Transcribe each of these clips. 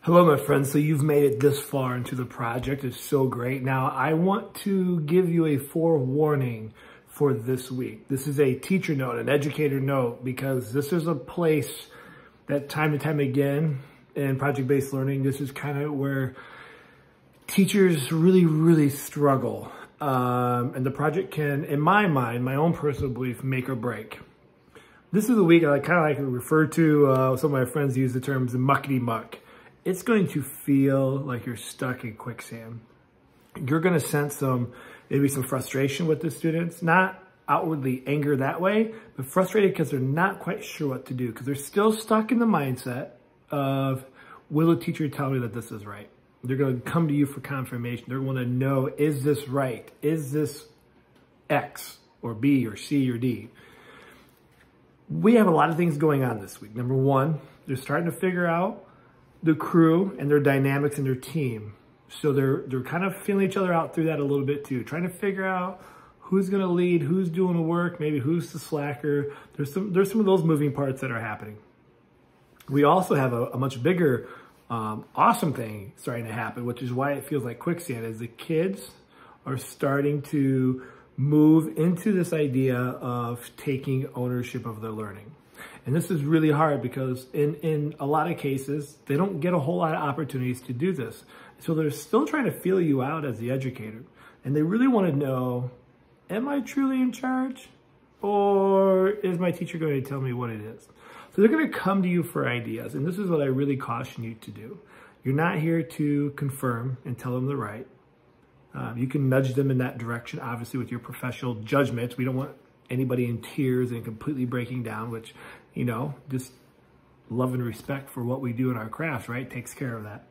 Hello, my friends. So you've made it this far into the project. It's so great. Now, I want to give you a forewarning for this week. This is a teacher note, an educator note, because this is a place that time and time again in project-based learning, this is kind of where teachers really struggle. And the project can, in my mind, my own personal belief, make or break. This is a week I kind of like to refer to, some of my friends use the terms Muckety Muck. It's going to feel like you're stuck in quicksand. You're going to sense maybe some frustration with the students, not outwardly anger that way, but frustrated because they're not quite sure what to do, because they're still stuck in the mindset of, will the teacher tell me that this is right? They're going to come to you for confirmation. They're going to know, is this right? Is this X or B or C or D? We have a lot of things going on this week. Number one, they're starting to figure out the crew and their dynamics and their team. So they're kind of feeling each other out through that a little bit too, trying to figure out who's going to lead, who's doing the work, maybe who's the slacker. There's some of those moving parts that are happening. We also have a much bigger, awesome thing starting to happen, which is why it feels like quicksand, is the kids are starting to move into this idea of taking ownership of their learning. And this is really hard because in a lot of cases, they don't get a whole lot of opportunities to do this. So they're still trying to feel you out as the educator. And they really want to know, am I truly in charge? Or is my teacher going to tell me what it is? So they're going to come to you for ideas. And this is what I really caution you to do. You're not here to confirm and tell them they're right. You can nudge them in that direction, obviously, with your professional judgments. We don't want anybody in tears and completely breaking down, which, you know, just love and respect for what we do in our craft, right? Takes care of that.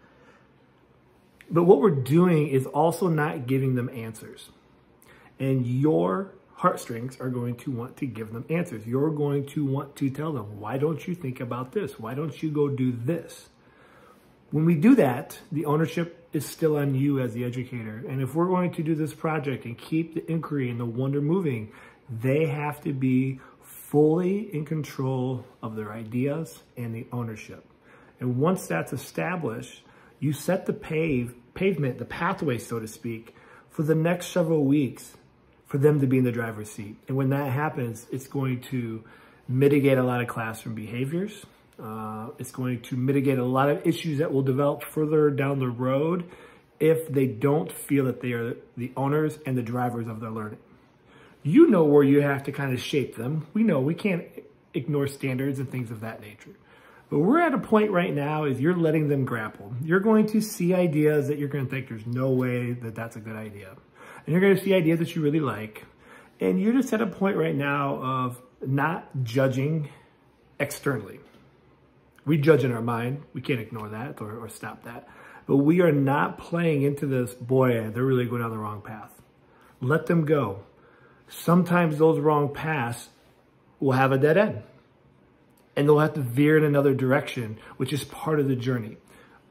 But what we're doing is also not giving them answers. And your heartstrings are going to want to give them answers. You're going to want to tell them, why don't you think about this? Why don't you go do this? When we do that, the ownership is still on you as the educator. And if we're going to do this project and keep the inquiry and the wonder moving, they have to be fully in control of their ideas and the ownership. And once that's established, you set the pavement, the pathway, so to speak, for the next several weeks for them to be in the driver's seat. And when that happens, it's going to mitigate a lot of classroom behaviors. It's going to mitigate a lot of issues that will develop further down the road if they don't feel that they are the owners and the drivers of their learning. You know where you have to kind of shape them. We know we can't ignore standards and things of that nature. But we're at a point right now is you're letting them grapple. You're going to see ideas that you're going to think there's no way that that's a good idea. And you're going to see ideas that you really like. And you're just at a point right now of not judging externally. We judge in our mind. We can't ignore that or stop that. But we are not playing into this, boy, they're really going down the wrong path. Let them go. Sometimes those wrong paths will have a dead end and they'll have to veer in another direction, which is part of the journey.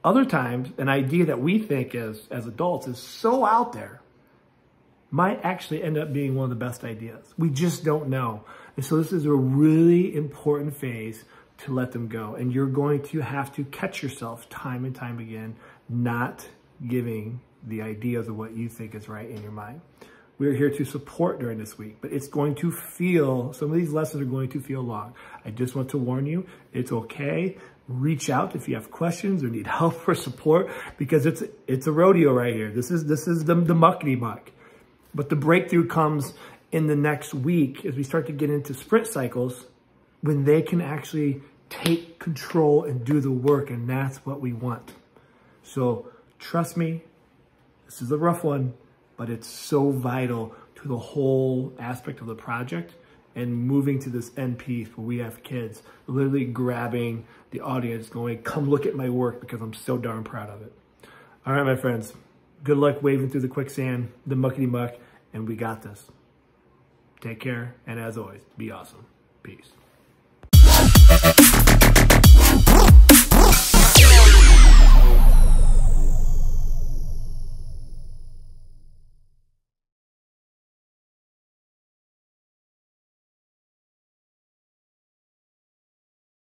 Other times, an idea that we think as adults is so out there might actually end up being one of the best ideas. We just don't know. And so this is a really important phase to let them go. And you're going to have to catch yourself time and time again, not giving the ideas of what you think is right in your mind. We're here to support during this week, but it's going to feel, some of these lessons are going to feel long. I just want to warn you, it's okay. Reach out if you have questions or need help or support, because it's a rodeo right here. This is the muckety muck. But the breakthrough comes in the next week as we start to get into sprint cycles when they can actually take control and do the work, and that's what we want. So trust me, this is a rough one, but it's so vital to the whole aspect of the project and moving to this end piece where we have kids literally grabbing the audience going, come look at my work because I'm so darn proud of it. All right, my friends, good luck wading through the quicksand, the muckety muck, and we got this. Take care, and as always, be awesome. Peace.